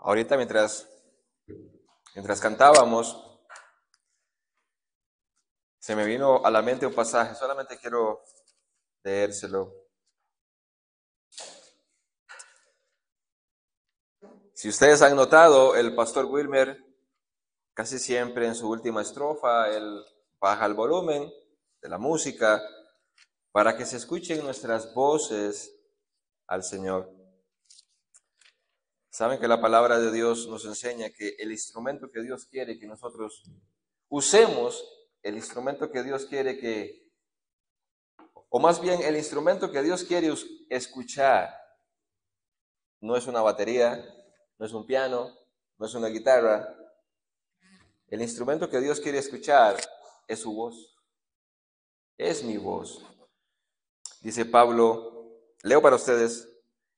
Ahorita mientras cantábamos, se me vino a la mente un pasaje, solamente quiero leérselo. Si ustedes han notado, el pastor Wilmer casi siempre en su última estrofa, él baja el volumen de la música para que se escuchen nuestras voces al Señor. Saben que la palabra de Dios nos enseña que el instrumento que Dios quiere que nosotros usemos, el instrumento que Dios quiere que, o más bien el instrumento que Dios quiere escuchar, no es una batería, no es un piano, no es una guitarra. El instrumento que Dios quiere escuchar es su voz, es mi voz. Dice Pablo, leo para ustedes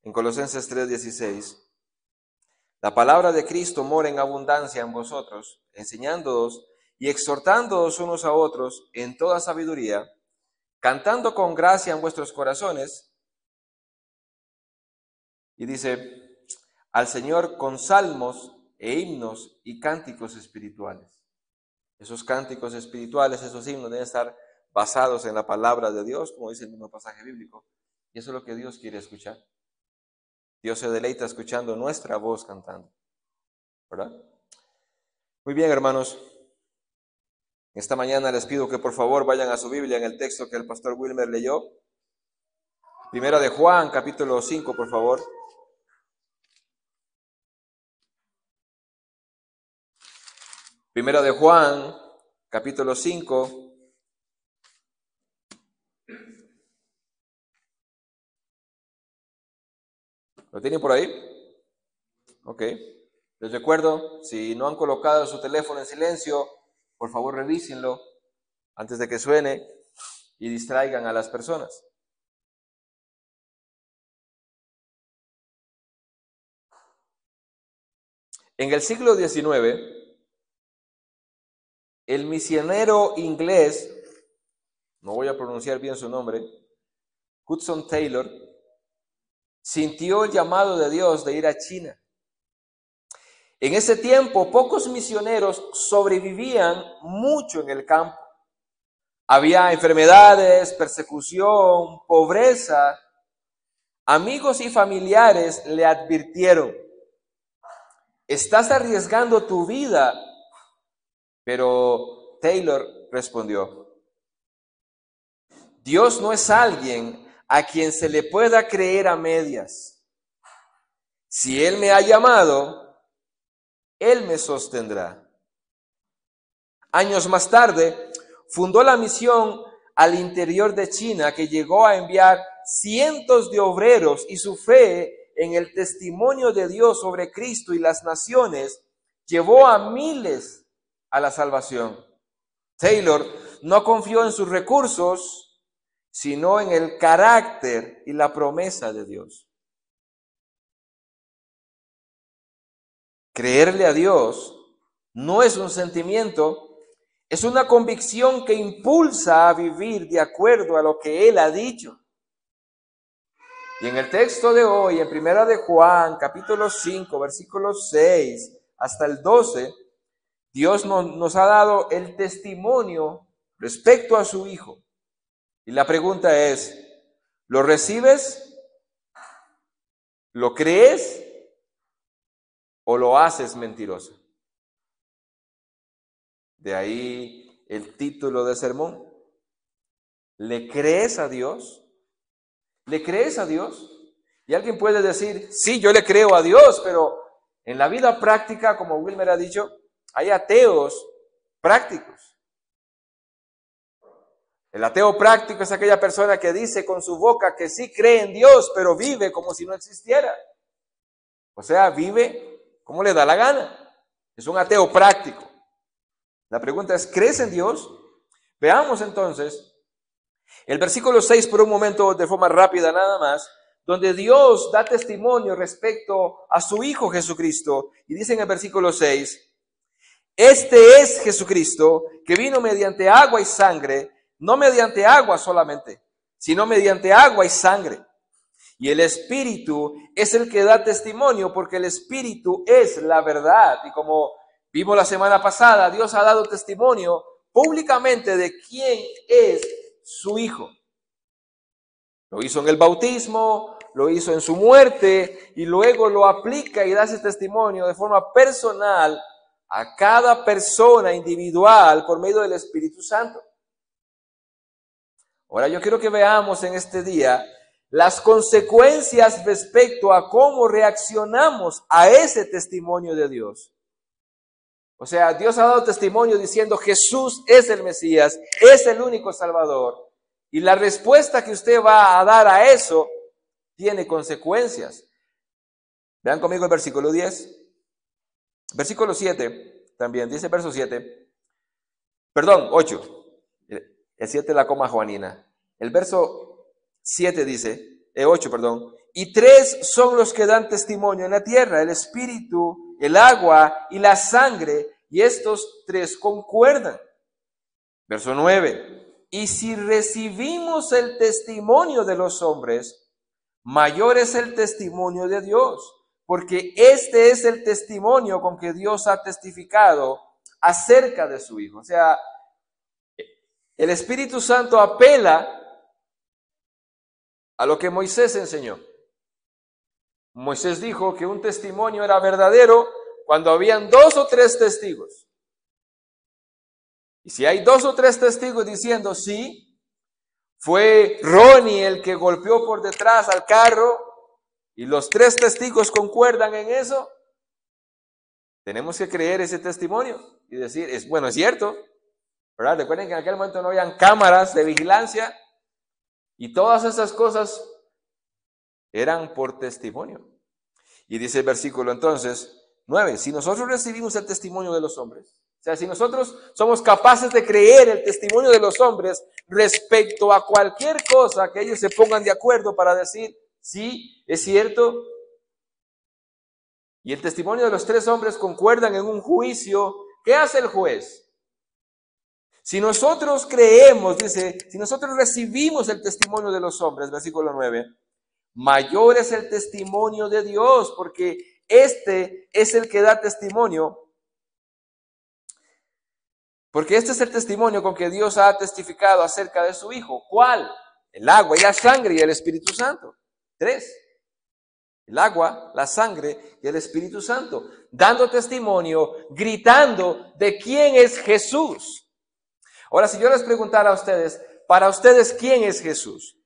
en Colosenses 3:16. La palabra de Cristo mora en abundancia en vosotros, enseñándoos y exhortándoos unos a otros en toda sabiduría, cantando con gracia en vuestros corazones. Y dice, al Señor con salmos e himnos y cánticos espirituales. Esos cánticos espirituales, esos himnos deben estar basados en la palabra de Dios, como dice el mismo pasaje bíblico. Y eso es lo que Dios quiere escuchar. Dios se deleita escuchando nuestra voz cantando, ¿verdad? Muy bien, hermanos. Esta mañana les pido que por favor vayan a su Biblia en el texto que el pastor Wilmer leyó. Primera de Juan, capítulo 5, por favor. Primera de Juan, capítulo 5. ¿Lo tienen por ahí? Ok. Les recuerdo, si no han colocado su teléfono en silencio, por favor revísenlo antes de que suene y distraigan a las personas. En el siglo XIX, el misionero inglés, no voy a pronunciar bien su nombre, Hudson Taylor, sintió el llamado de Dios de ir a China. En ese tiempo, pocos misioneros sobrevivían mucho en el campo. Había enfermedades, persecución, pobreza. Amigos y familiares le advirtieron, estás arriesgando tu vida. Pero Taylor respondió, Dios no es alguien a quien se le pueda creer a medias. Si Él me ha llamado, Él me sostendrá. Años más tarde, fundó la misión al interior de China, que llegó a enviar cientos de obreros, y su fe en el testimonio de Dios sobre Cristo y las naciones llevó a miles a la salvación. Taylor no confió en sus recursos, sino en el carácter y la promesa de Dios. Creerle a Dios no es un sentimiento, es una convicción que impulsa a vivir de acuerdo a lo que Él ha dicho. Y en el texto de hoy, en Primera de Juan, capítulo 5, versículos 6 hasta el 12, Dios nos ha dado el testimonio respecto a su Hijo. Y la pregunta es, ¿lo recibes? ¿Lo crees? ¿O lo haces mentiroso? De ahí el título del sermón. ¿Le crees a Dios? ¿Le crees a Dios? Y alguien puede decir, sí, yo le creo a Dios, pero en la vida práctica, como Wilmer ha dicho, hay ateos prácticos. El ateo práctico es aquella persona que dice con su boca que sí cree en Dios, pero vive como si no existiera. O sea, vive como le da la gana. Es un ateo práctico. La pregunta es, ¿crees en Dios? Veamos entonces el versículo 6 por un momento de forma rápida nada más, donde Dios da testimonio respecto a su Hijo Jesucristo. Y dice en el versículo 6, este es Jesucristo que vino mediante agua y sangre, no mediante agua solamente, sino mediante agua y sangre. Y el Espíritu es el que da testimonio, porque el Espíritu es la verdad. Y como vimos la semana pasada, Dios ha dado testimonio públicamente de quién es su Hijo. Lo hizo en el bautismo, lo hizo en su muerte, y luego lo aplica y da ese testimonio de forma personal a cada persona individual por medio del Espíritu Santo. Ahora yo quiero que veamos en este día las consecuencias respecto a cómo reaccionamos a ese testimonio de Dios. O sea, Dios ha dado testimonio diciendo Jesús es el Mesías, es el único Salvador. Y la respuesta que usted va a dar a eso tiene consecuencias. Vean conmigo el versículo 10. Versículo 7 también, dice verso 7. Perdón, 8. El 7 la coma juanina. El verso 7 dice, 8, perdón. Y 3 son los que dan testimonio en la tierra, el espíritu, el agua y la sangre, y estos 3 concuerdan. Verso 9. Y si recibimos el testimonio de los hombres, mayor es el testimonio de Dios, porque este es el testimonio con que Dios ha testificado acerca de su Hijo. O sea, el Espíritu Santo apela a lo que Moisés enseñó. Moisés dijo que un testimonio era verdadero cuando habían 2 o 3 testigos. Y si hay 2 o 3 testigos diciendo, sí, fue Ronnie el que golpeó por detrás al carro, y los 3 testigos concuerdan en eso, tenemos que creer ese testimonio y decir, es cierto, ¿verdad? Recuerden que en aquel momento no habían cámaras de vigilancia, y todas esas cosas eran por testimonio. Y dice el versículo entonces 9, si nosotros recibimos el testimonio de los hombres, o sea, si nosotros somos capaces de creer el testimonio de los hombres respecto a cualquier cosa que ellos se pongan de acuerdo para decir, sí, es cierto, y el testimonio de los 3 hombres concuerdan en un juicio, ¿qué hace el juez? Si nosotros creemos, dice, si nosotros recibimos el testimonio de los hombres, versículo 9, mayor es el testimonio de Dios, porque este es el que da testimonio, porque este es el testimonio con que Dios ha testificado acerca de su Hijo. ¿Cuál? El agua y la sangre y el Espíritu Santo. 3. El agua, la sangre y el Espíritu Santo, dando testimonio, gritando de quién es Jesús. Ahora, si yo les preguntara a ustedes, para ustedes, ¿quién es Jesús?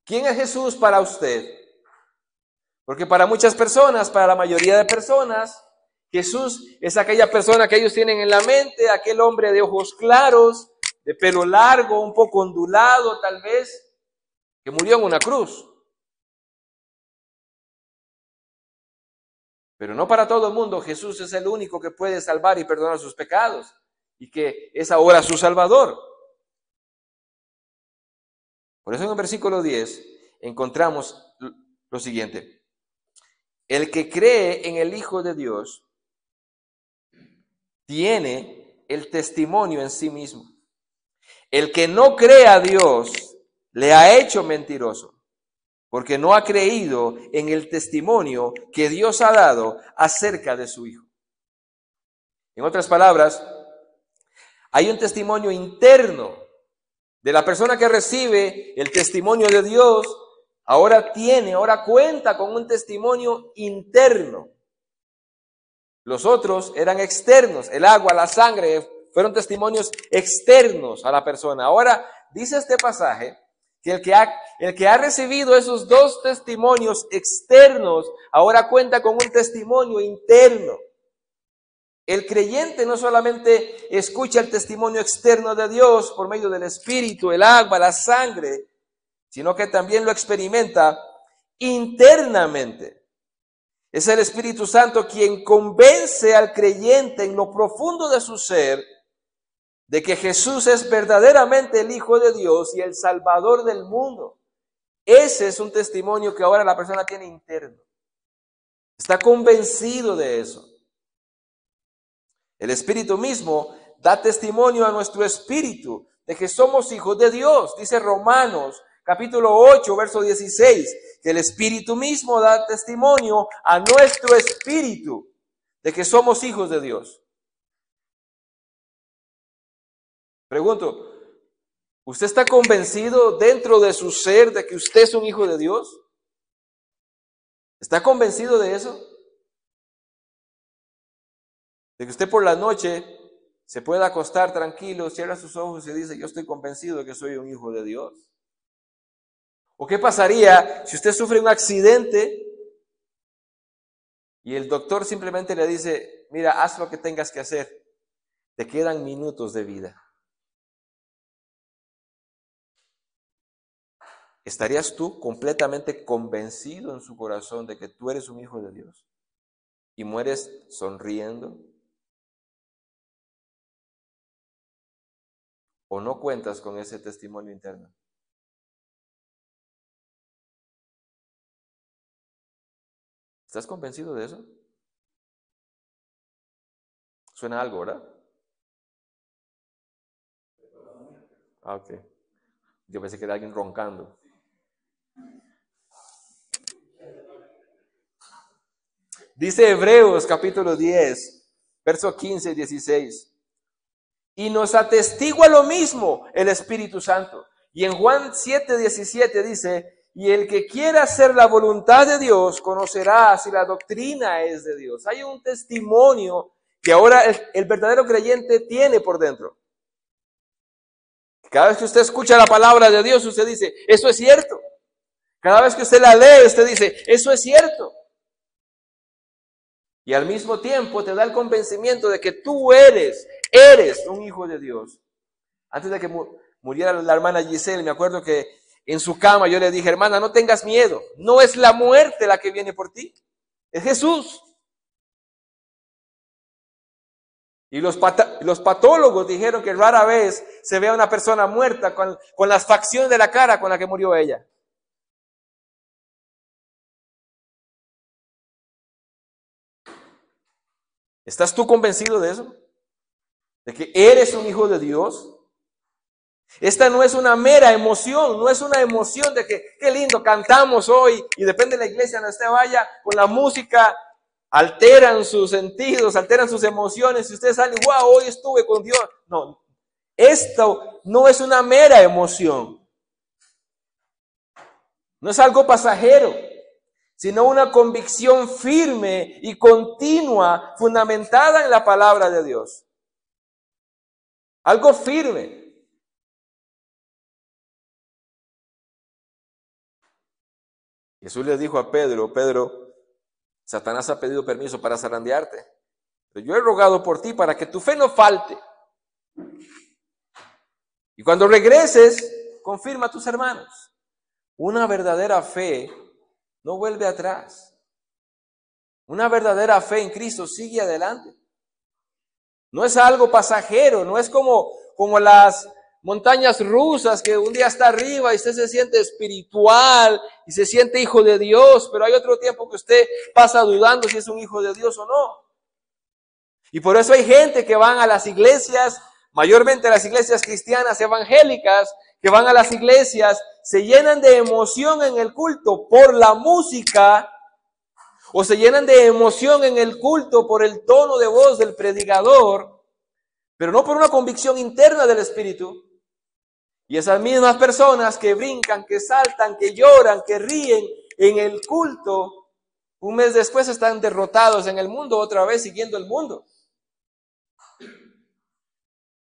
¿Quién es Jesús para usted? Porque para muchas personas, para la mayoría de personas, Jesús es aquella persona que ellos tienen en la mente, aquel hombre de ojos claros, de pelo largo, un poco ondulado tal vez, que murió en una cruz. Pero no para todo el mundo, Jesús es el único que puede salvar y perdonar sus pecados, y que es ahora su Salvador. Por eso en el versículo 10 encontramos lo siguiente. El que cree en el Hijo de Dios tiene el testimonio en sí mismo. El que no cree a Dios le ha hecho mentiroso, porque no ha creído en el testimonio que Dios ha dado acerca de su Hijo. En otras palabras, hay un testimonio interno de la persona que recibe el testimonio de Dios. Ahora cuenta con un testimonio interno. Los otros eran externos, el agua, la sangre, fueron testimonios externos a la persona. Ahora dice este pasaje que el que ha recibido esos 2 testimonios externos, ahora cuenta con un testimonio interno. El creyente no solamente escucha el testimonio externo de Dios por medio del Espíritu, el agua, la sangre, sino que también lo experimenta internamente. Es el Espíritu Santo quien convence al creyente en lo profundo de su ser de que Jesús es verdaderamente el Hijo de Dios y el Salvador del mundo. Ese es un testimonio que ahora la persona tiene interno. Está convencido de eso. El Espíritu mismo da testimonio a nuestro espíritu de que somos hijos de Dios. Dice Romanos capítulo 8, verso 16, que el Espíritu mismo da testimonio a nuestro espíritu de que somos hijos de Dios. Pregunto, ¿usted está convencido dentro de su ser de que usted es un hijo de Dios? ¿Está convencido de eso? De que usted por la noche se pueda acostar tranquilo, cierra sus ojos y dice, yo estoy convencido de que soy un hijo de Dios. ¿O qué pasaría si usted sufre un accidente y el doctor simplemente le dice, mira, haz lo que tengas que hacer, te quedan minutos de vida? ¿Estarías tú completamente convencido en su corazón de que tú eres un hijo de Dios? ¿Y mueres sonriendo? ¿O no cuentas con ese testimonio interno? ¿Estás convencido de eso? Suena algo, ¿verdad? Ah, ok. Yo pensé que era alguien roncando. Dice Hebreos capítulo 10, verso 15 y 16. Y nos atestigua lo mismo el Espíritu Santo. Y en Juan 7, 17 dice, y el que quiera hacer la voluntad de Dios conocerá si la doctrina es de Dios. Hay un testimonio que ahora el verdadero creyente tiene por dentro. Cada vez que usted escucha la palabra de Dios, usted dice, eso es cierto. Cada vez que usted la lee, usted dice, eso es cierto. Y al mismo tiempo te da el convencimiento de que tú eres un hijo de Dios. Antes de que muriera la hermana Giselle, me acuerdo que en su cama yo le dije, hermana, no tengas miedo. No es la muerte la que viene por ti, es Jesús. Y los patólogos dijeron que rara vez se ve a una persona muerta con las facciones de la cara con la que murió ella. ¿Estás tú convencido de eso? ¿De que eres un hijo de Dios? Esta no es una mera emoción, no es una emoción de que qué lindo cantamos hoy y depende de la iglesia donde usted vaya, con la música alteran sus sentidos, alteran sus emociones y usted sale, wow, hoy estuve con Dios. No, esto no es una mera emoción, no es algo pasajero, sino una convicción firme y continua, fundamentada en la palabra de Dios. Algo firme. Jesús le dijo a Pedro, Pedro, Satanás ha pedido permiso para zarandearte, pero yo he rogado por ti para que tu fe no falte. Y cuando regreses, confirma a tus hermanos. Una verdadera fe no vuelve atrás. Una verdadera fe en Cristo sigue adelante. No es algo pasajero, no es como las montañas rusas que un día está arriba y usted se siente espiritual y se siente hijo de Dios, pero hay otro tiempo que usted pasa dudando si es un hijo de Dios o no. Y por eso hay gente que van a las iglesias, mayormente a las iglesias cristianas evangélicas, que van a las iglesias, se llenan de emoción en el culto por la música, o se llenan de emoción en el culto por el tono de voz del predicador, pero no por una convicción interna del Espíritu. Y esas mismas personas que brincan, que saltan, que lloran, que ríen en el culto, un mes después están derrotados en el mundo, otra vez siguiendo el mundo.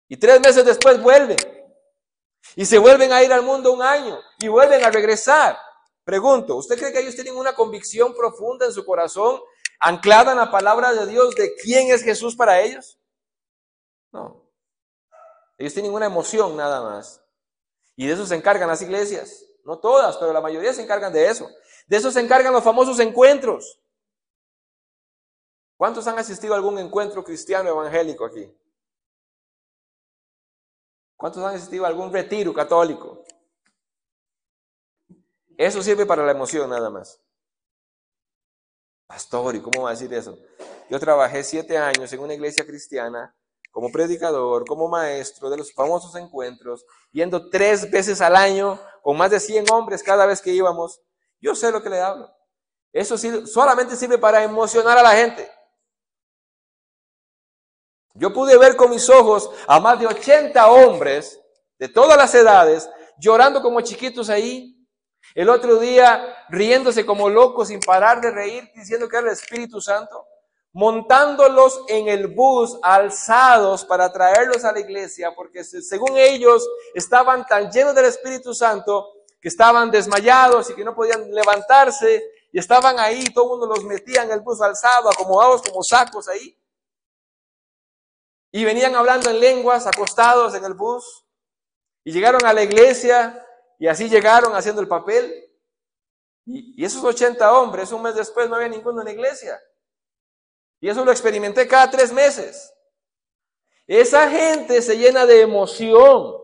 Y 3 meses después vuelven. Y se vuelven a ir al mundo un año y vuelven a regresar. Pregunto, ¿usted cree que ellos tienen una convicción profunda en su corazón, anclada en la palabra de Dios de quién es Jesús para ellos? No. Ellos tienen una emoción nada más. Y de eso se encargan las iglesias. No todas, pero la mayoría se encargan de eso. De eso se encargan los famosos encuentros. ¿Cuántos han asistido a algún encuentro cristiano evangélico aquí? ¿Cuántos han asistido a algún retiro católico? Eso sirve para la emoción nada más. Pastor, ¿y cómo va a decir eso? Yo trabajé 7 años en una iglesia cristiana como predicador, como maestro de los famosos encuentros, yendo 3 veces al año con más de 100 hombres cada vez que íbamos, yo sé lo que le hablo. Eso solamente sirve para emocionar a la gente. Yo pude ver con mis ojos a más de 80 hombres de todas las edades llorando como chiquitos ahí. El otro día riéndose como locos sin parar de reír, diciendo que era el Espíritu Santo. Montándolos en el bus, alzados para traerlos a la iglesia, porque según ellos estaban tan llenos del Espíritu Santo que estaban desmayados y que no podían levantarse y estaban ahí, todo el mundo los metía en el bus alzado, acomodados como sacos ahí. Y venían hablando en lenguas, acostados en el bus, y llegaron a la iglesia y así llegaron haciendo el papel. Y esos 80 hombres, un mes después no había ninguno en la iglesia. Y eso lo experimenté cada 3 meses. Esa gente se llena de emoción,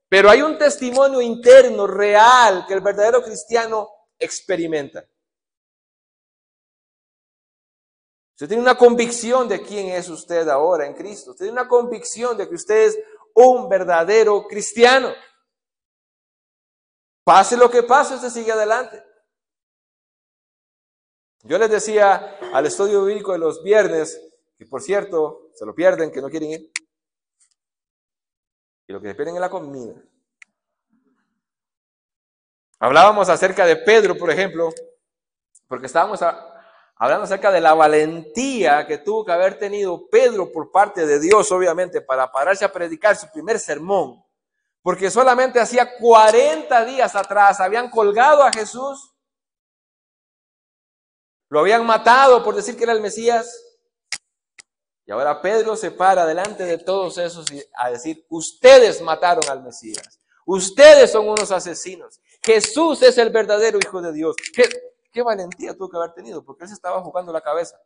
pero hay un testimonio interno, real, que el verdadero cristiano experimenta. Usted tiene una convicción de quién es usted ahora en Cristo. Usted tiene una convicción de que usted es un verdadero cristiano. Pase lo que pase, usted sigue adelante. Yo les decía al estudio bíblico de los viernes, que por cierto, se lo pierden, que no quieren ir. Y lo que se pierden es la comida. Hablábamos acerca de Pedro, por ejemplo, porque estábamos hablando acerca de la valentía que tuvo que haber tenido Pedro por parte de Dios, obviamente, para pararse a predicar su primer sermón. Porque solamente hacía 40 días atrás habían colgado a Jesús. Lo habían matado por decir que era el Mesías. Y ahora Pedro se para delante de todos esos a decir, ustedes mataron al Mesías. Ustedes son unos asesinos. Jesús es el verdadero Hijo de Dios. ¿Qué valentía tuvo que haber tenido? Porque él se estaba jugando la cabeza.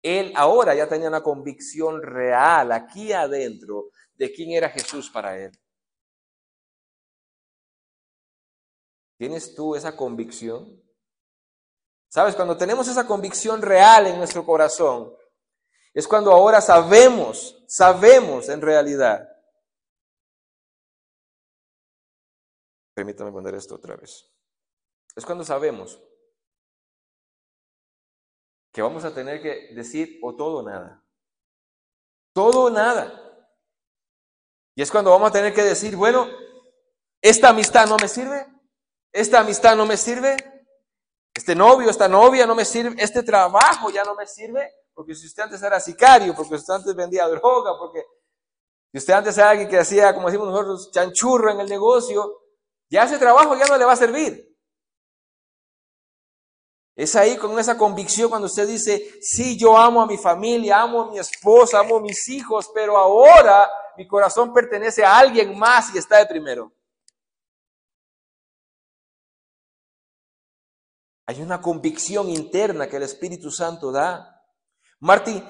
Él ahora ya tenía una convicción real aquí adentro de quién era Jesús para él. ¿Tienes tú esa convicción? ¿Sabes? Cuando tenemos esa convicción real en nuestro corazón, es cuando ahora sabemos en realidad. Permítame poner esto otra vez. Es cuando sabemos que vamos a tener que decir o todo o nada. Todo o nada. Y es cuando vamos a tener que decir, bueno, esta amistad no me sirve, esta amistad no me sirve, este novio, esta novia no me sirve, este trabajo ya no me sirve, porque si usted antes era sicario, porque usted antes vendía droga, porque si usted antes era alguien que hacía, como decimos nosotros, chanchurro en el negocio, ya ese trabajo ya no le va a servir. Es ahí con esa convicción cuando usted dice, sí, yo amo a mi familia, amo a mi esposa, amo a mis hijos, pero ahora mi corazón pertenece a alguien más y está de primero. Hay una convicción interna que el Espíritu Santo da. Martin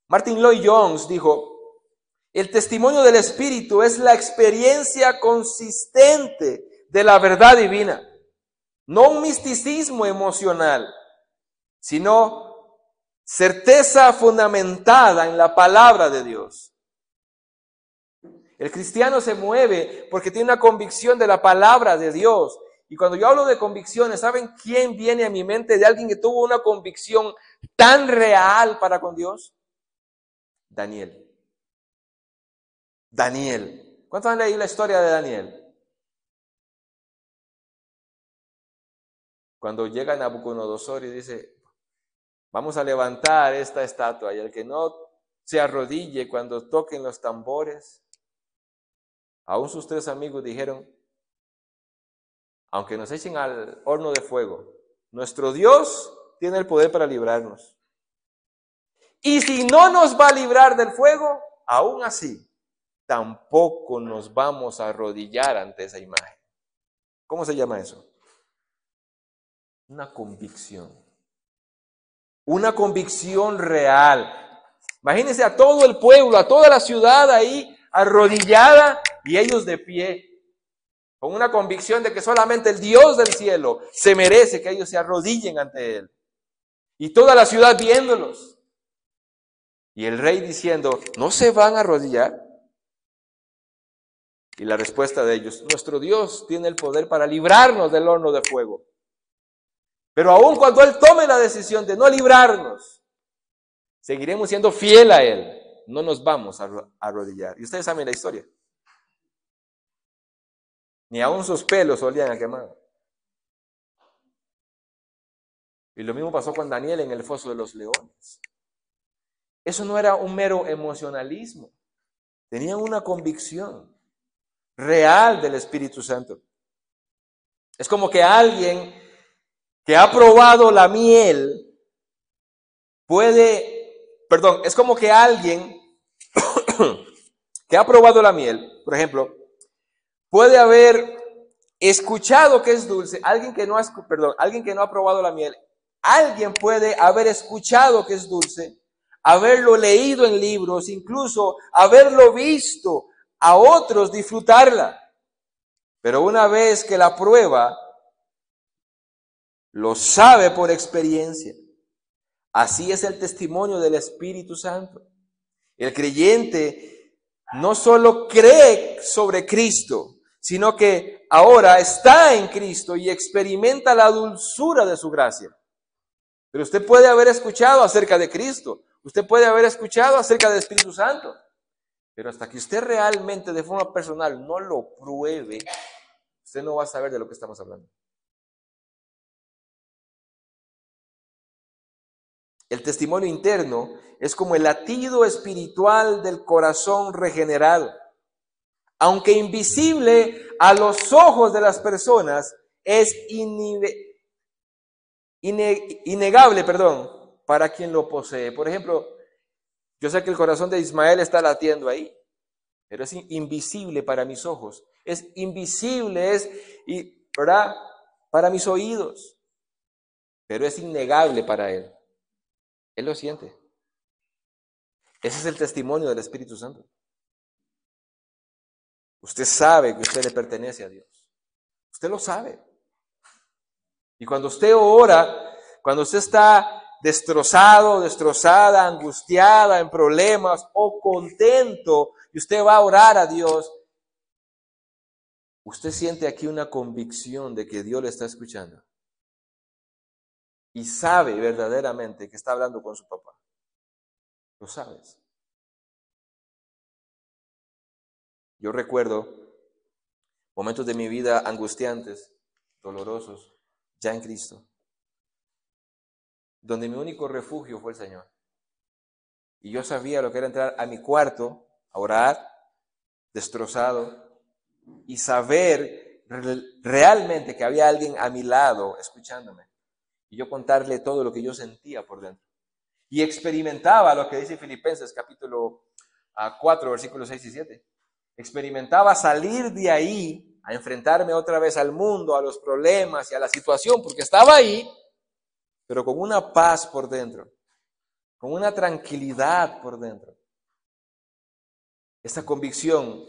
Lloyd-Jones dijo, el testimonio del Espíritu es la experiencia consistente de la verdad divina. No un misticismo emocional, sino certeza fundamentada en la palabra de Dios. El cristiano se mueve porque tiene una convicción de la palabra de Dios. Y cuando yo hablo de convicciones, ¿saben quién viene a mi mente de alguien que tuvo una convicción tan real para con Dios? Daniel. ¿Cuántos han leído la historia de Daniel? Cuando llega Nabucodonosor y dice, vamos a levantar esta estatua y el que no se arrodille cuando toquen los tambores. Aún sus 3 amigos dijeron, aunque nos echen al horno de fuego, nuestro Dios tiene el poder para librarnos. Y si no nos va a librar del fuego, aún así, tampoco nos vamos a arrodillar ante esa imagen. ¿Cómo se llama eso? Una convicción. Una convicción real. Imagínense a todo el pueblo, a toda la ciudad ahí arrodillada y ellos de pie. Con una convicción de que solamente el Dios del cielo se merece que ellos se arrodillen ante Él. Y toda la ciudad viéndolos. Y el rey diciendo, ¿no se van a arrodillar? Y la respuesta de ellos: nuestro Dios tiene el poder para librarnos del horno de fuego. Pero aun cuando Él tome la decisión de no librarnos, seguiremos siendo fiel a Él. No nos vamos a arrodillar. Y ustedes saben la historia. Ni aun sus pelos olían a quemado. Y lo mismo pasó con Daniel en el foso de los leones. Eso no era un mero emocionalismo. Tenían una convicción real del Espíritu Santo. Es como que alguien que ha probado la miel es como que alguien que ha probado la miel, por ejemplo, puede haber escuchado que es dulce, alguien que no ha probado la miel, alguien puede haber escuchado que es dulce, haberlo leído en libros, incluso haberlo visto a otros disfrutarla. Pero una vez que la prueba, lo sabe por experiencia. Así es el testimonio del Espíritu Santo. El creyente no solo cree sobre Cristo, sino que ahora está en Cristo y experimenta la dulzura de su gracia. Pero usted puede haber escuchado acerca de Cristo, usted puede haber escuchado acerca del Espíritu Santo, pero hasta que usted realmente de forma personal no lo pruebe, usted no va a saber de lo que estamos hablando. El testimonio interno es como el latido espiritual del corazón regenerado. Aunque invisible a los ojos de las personas, es innegable, para quien lo posee. Por ejemplo, yo sé que el corazón de Ismael está latiendo ahí, pero es invisible para mis ojos. Es invisible, ¿verdad?, para mis oídos, pero es innegable para él. Él lo siente. Ese es el testimonio del Espíritu Santo. Usted sabe que usted le pertenece a Dios. Usted lo sabe. Y cuando usted ora, cuando usted está destrozado, destrozada, angustiada, en problemas o contento, y usted va a orar a Dios, usted siente aquí una convicción de que Dios le está escuchando. Y sabe verdaderamente que está hablando con su papá. Lo sabes. Yo recuerdo momentos de mi vida angustiantes, dolorosos, ya en Cristo, donde mi único refugio fue el Señor. Y yo sabía lo que era entrar a mi cuarto a orar, destrozado, y saber realmente que había alguien a mi lado escuchándome. Y yo contarle todo lo que yo sentía por dentro. Y experimentaba lo que dice Filipenses capítulo 4, versículos 6 y 7. Experimentaba salir de ahí a enfrentarme otra vez al mundo, a los problemas y a la situación, porque estaba ahí, pero con una paz por dentro, con una tranquilidad por dentro. Esta convicción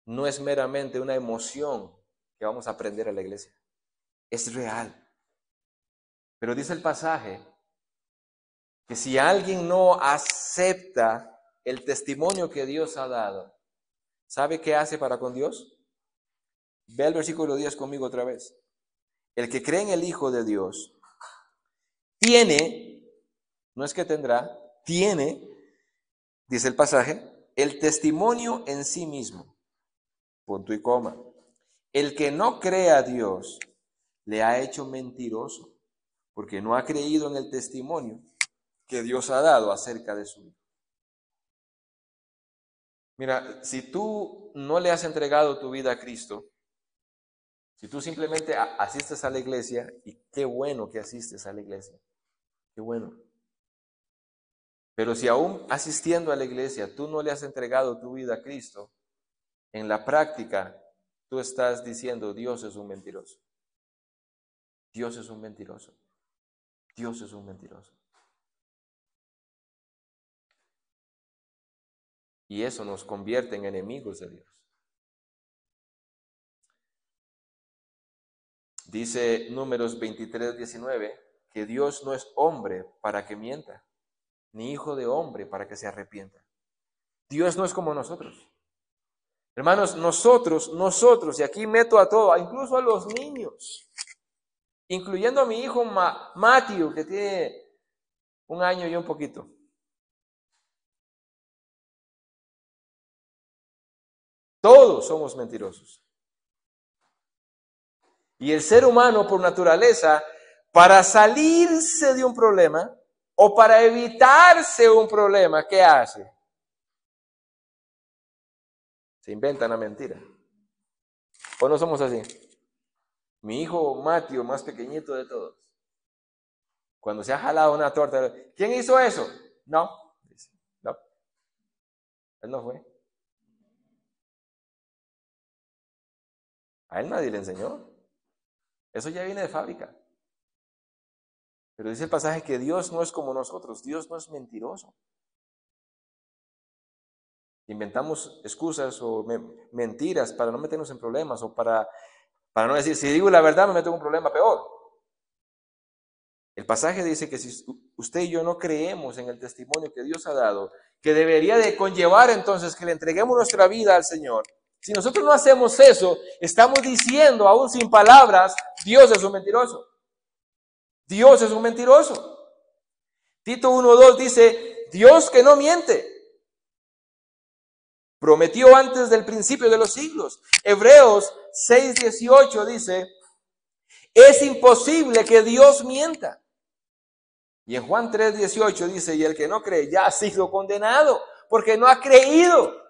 no es meramente una emoción que vamos a aprender en la iglesia, es real. Pero dice el pasaje que si alguien no acepta el testimonio que Dios ha dado, ¿sabe qué hace para con Dios? Ve el versículo 10 conmigo otra vez. El que cree en el Hijo de Dios tiene, no es que tendrá, tiene, dice el pasaje, el testimonio en sí mismo. Punto y coma. El que no cree a Dios le ha hecho mentiroso, porque no ha creído en el testimonio que Dios ha dado acerca de su Hijo. Mira, si tú no le has entregado tu vida a Cristo, si tú simplemente asistes a la iglesia, y qué bueno que asistes a la iglesia, qué bueno. Pero si aún asistiendo a la iglesia tú no le has entregado tu vida a Cristo, en la práctica tú estás diciendo Dios es un mentiroso. Dios es un mentiroso. Dios es un mentiroso. Y eso nos convierte en enemigos de Dios. Dice Números 23:19 que Dios no es hombre para que mienta, ni hijo de hombre para que se arrepienta. Dios no es como nosotros. Hermanos, nosotros, y aquí meto a todo, incluso a los niños, incluyendo a mi hijo Matthew, que tiene 1 año y un poquito. Todos somos mentirosos. Y el ser humano, por naturaleza, para salirse de un problema o para evitarse un problema, ¿qué hace? Se inventa una mentira. ¿O no somos así? Mi hijo Mateo, más pequeñito de todos, cuando se ha jalado una torta, ¿quién hizo eso? No, no, él no fue. A él nadie le enseñó. Eso ya viene de fábrica. Pero dice el pasaje que Dios no es como nosotros, Dios no es mentiroso. Inventamos excusas o mentiras para no meternos en problemas o para no decir, si digo la verdad me meto en un problema peor. El pasaje dice que si usted y yo no creemos en el testimonio que Dios ha dado, que debería de conllevar entonces que le entreguemos nuestra vida al Señor. Si nosotros no hacemos eso, estamos diciendo, aún sin palabras, Dios es un mentiroso. Dios es un mentiroso. Tito 1:2 dice, Dios que no miente, prometió antes del principio de los siglos. Hebreos 6:18 dice, es imposible que Dios mienta. Y en Juan 3:18 dice, y el que no cree ya ha sido condenado, porque no ha creído.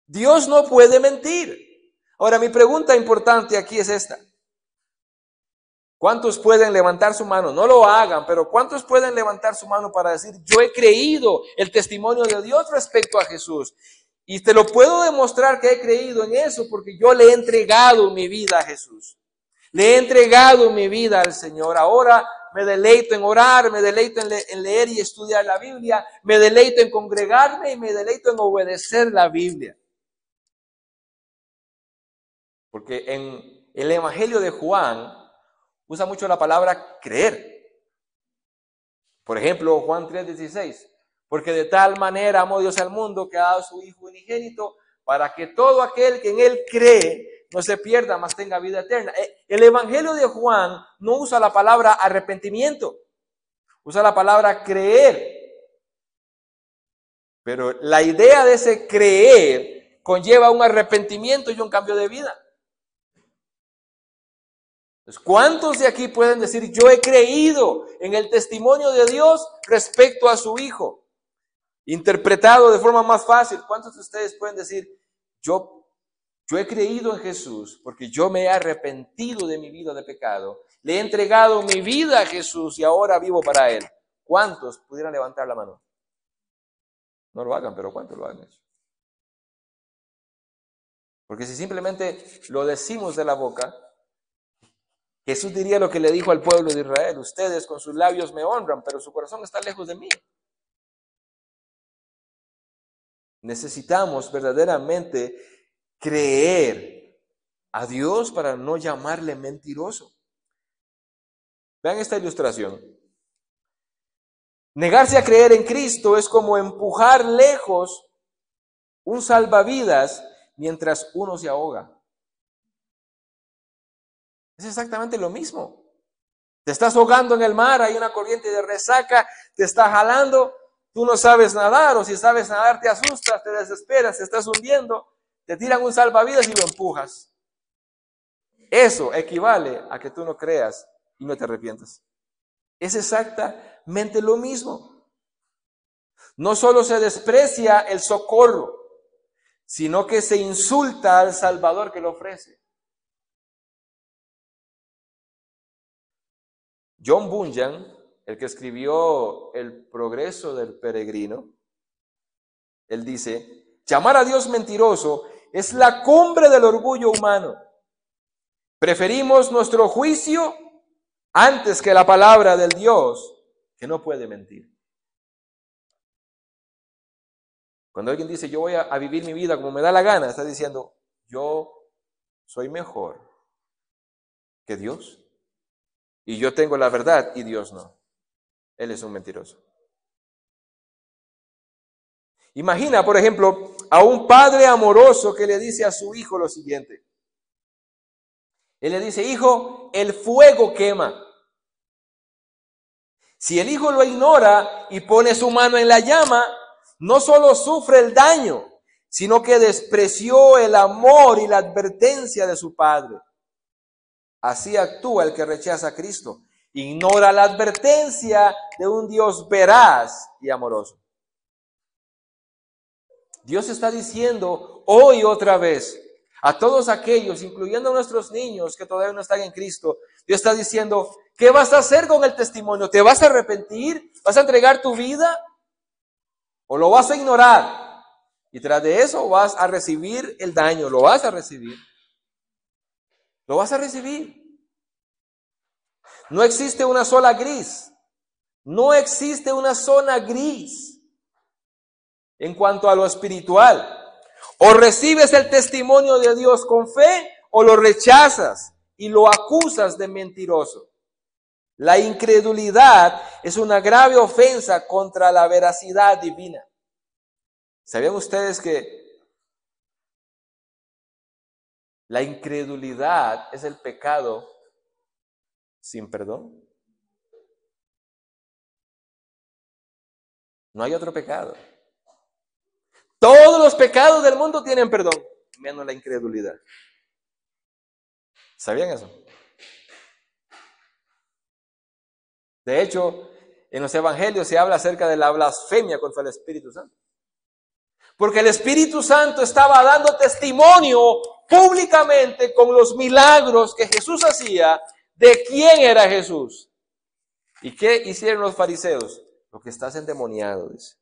Dios no puede mentir. Ahora, mi pregunta importante aquí es esta. ¿Cuántos pueden levantar su mano? No lo hagan, pero ¿cuántos pueden levantar su mano para decir, yo he creído el testimonio de Dios respecto a Jesús? Y te lo puedo demostrar que he creído en eso porque yo le he entregado mi vida a Jesús. Le he entregado mi vida al Señor. Ahora me deleito en orar, me deleito en leer y estudiar la Biblia, me deleito en congregarme y me deleito en obedecer la Biblia. Porque en el Evangelio de Juan usa mucho la palabra creer. Por ejemplo, Juan 3:16. Porque de tal manera amó Dios al mundo que ha dado a su Hijo unigénito para que todo aquel que en Él cree no se pierda, mas tenga vida eterna. El Evangelio de Juan no usa la palabra arrepentimiento, usa la palabra creer. Pero la idea de ese creer conlleva un arrepentimiento y un cambio de vida. Entonces, ¿cuántos de aquí pueden decir, yo he creído en el testimonio de Dios respecto a su Hijo? Interpretado de forma más fácil, ¿cuántos de ustedes pueden decir, yo he creído en Jesús porque yo me he arrepentido de mi vida de pecado, le he entregado mi vida a Jesús y ahora vivo para Él? ¿Cuántos pudieran levantar la mano? No lo hagan, pero ¿cuántos lo han hecho? Porque si simplemente lo decimos de la boca, Jesús diría lo que le dijo al pueblo de Israel, ustedes con sus labios me honran, pero su corazón está lejos de mí. Necesitamos verdaderamente creer a Dios para no llamarle mentiroso. Vean esta ilustración. Negarse a creer en Cristo es como empujar lejos un salvavidas mientras uno se ahoga. Es exactamente lo mismo. Te estás ahogando en el mar, hay una corriente de resaca, te está jalando, tú no sabes nadar, o si sabes nadar te asustas, te desesperas, te estás hundiendo, te tiran un salvavidas y lo empujas. Eso equivale a que tú no creas y no te arrepientas. Es exactamente lo mismo. No solo se desprecia el socorro, sino que se insulta al Salvador que lo ofrece. John Bunyan, el que escribió El progreso del peregrino, él dice, llamar a Dios mentiroso es la cumbre del orgullo humano. Preferimos nuestro juicio antes que la palabra del Dios que no puede mentir. Cuando alguien dice, yo voy a vivir mi vida como me da la gana, está diciendo, yo soy mejor que Dios. Y yo tengo la verdad y Dios no. Él es un mentiroso. Imagina, por ejemplo, a un padre amoroso que le dice a su hijo lo siguiente. Él le dice, hijo, el fuego quema. Si el hijo lo ignora y pone su mano en la llama, no solo sufre el daño, sino que despreció el amor y la advertencia de su padre. Así actúa el que rechaza a Cristo. Ignora la advertencia de un Dios veraz y amoroso. Dios está diciendo hoy otra vez a todos aquellos, incluyendo a nuestros niños que todavía no están en Cristo, Dios está diciendo, ¿qué vas a hacer con el testimonio? ¿Te vas a arrepentir? ¿Vas a entregar tu vida? ¿O lo vas a ignorar? Y tras de eso vas a recibir el daño, lo vas a recibir. Lo vas a recibir. No existe una sola gris. No existe una zona gris en cuanto a lo espiritual. O recibes el testimonio de Dios con fe o lo rechazas y lo acusas de mentiroso. La incredulidad es una grave ofensa contra la veracidad divina. ¿Sabían ustedes que la incredulidad es el pecado sin perdón? No hay otro pecado. Todos los pecados del mundo tienen perdón, menos la incredulidad. ¿Sabían eso? De hecho, en los evangelios se habla acerca de la blasfemia contra el Espíritu Santo. Porque el Espíritu Santo estaba dando testimonio públicamente con los milagros que Jesús hacía de quién era Jesús. ¿Y qué hicieron los fariseos? Lo que estás endemoniado, dice.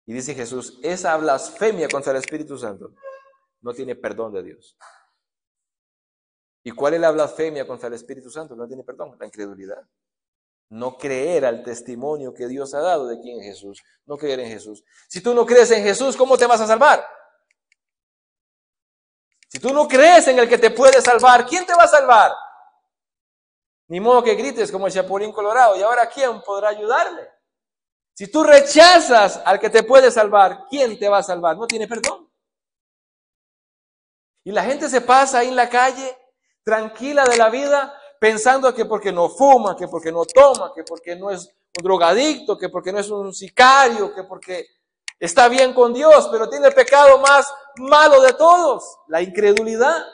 Y dice Jesús, esa blasfemia contra el Espíritu Santo no tiene perdón de Dios. ¿Y cuál es la blasfemia contra el Espíritu Santo? No tiene perdón, la incredulidad. No creer al testimonio que Dios ha dado de quién es Jesús. No creer en Jesús. Si tú no crees en Jesús, ¿cómo te vas a salvar? Si tú no crees en el que te puede salvar, ¿quién te va a salvar? Ni modo que grites como el Chapulín Colorado. ¿Y ahora quién podrá ayudarle? Si tú rechazas al que te puede salvar, ¿quién te va a salvar? No tiene perdón. Y la gente se pasa ahí en la calle, tranquila de la vida, pensando que porque no fuma, que porque no toma, que porque no es un drogadicto, que porque no es un sicario, que porque está bien con Dios, pero tiene el pecado más malo de todos, la incredulidad.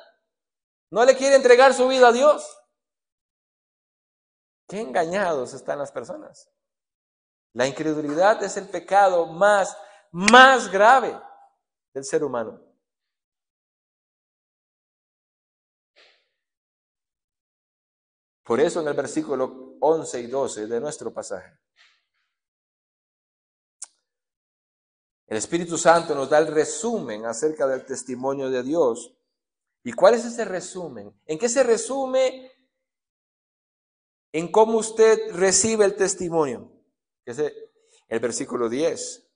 No le quiere entregar su vida a Dios. Qué engañados están las personas. La incredulidad es el pecado más grave del ser humano. Por eso en el versículo 11 y 12 de nuestro pasaje, el Espíritu Santo nos da el resumen acerca del testimonio de Dios. ¿Y cuál es ese resumen? ¿En qué se resume? En cómo usted recibe el testimonio. Ese, el versículo 10.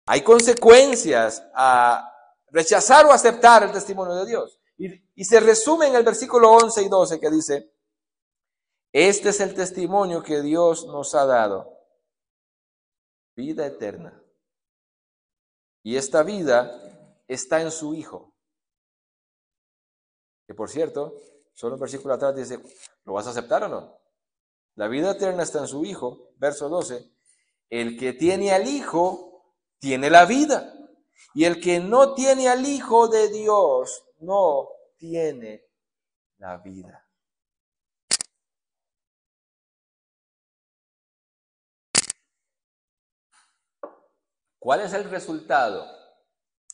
Hay consecuencias a rechazar o aceptar el testimonio de Dios. Y se resume en el versículo 11 y 12 que dice, este es el testimonio que Dios nos ha dado, vida eterna. Y esta vida está en su Hijo. Que por cierto, solo un versículo atrás dice, ¿lo vas a aceptar o no? La vida eterna está en su Hijo, verso 12. El que tiene al Hijo, tiene la vida. Y el que no tiene al Hijo de Dios, no tiene la vida. ¿Cuál es el resultado?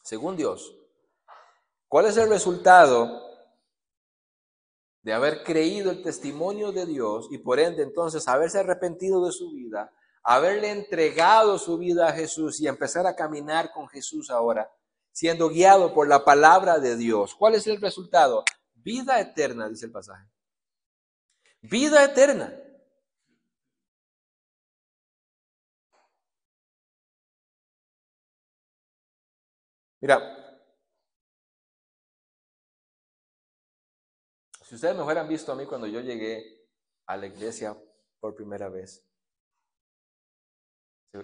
Según Dios, ¿cuál es el resultado de haber creído el testimonio de Dios y por ende entonces haberse arrepentido de su vida, haberle entregado su vida a Jesús y empezar a caminar con Jesús ahora, siendo guiado por la palabra de Dios? ¿Cuál es el resultado? Vida eterna, dice el pasaje. Vida eterna. Mira, si ustedes me hubieran visto a mí cuando yo llegué a la iglesia por primera vez,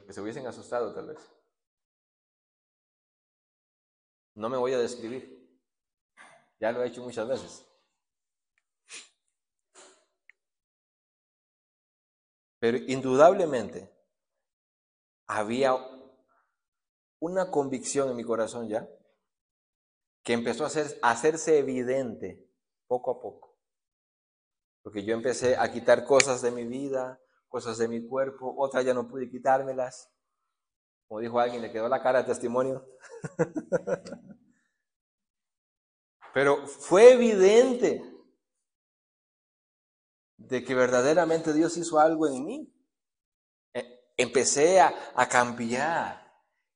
se hubiesen asustado tal vez. No me voy a describir. Ya lo he hecho muchas veces. Pero indudablemente había una convicción en mi corazón ya que empezó a hacerse evidente poco a poco. Porque yo empecé a quitar cosas de mi vida, cosas de mi cuerpo, otras ya no pude quitármelas. Como dijo alguien, le quedó la cara de testimonio. Pero fue evidente de que verdaderamente Dios hizo algo en mí. Empecé a cambiar.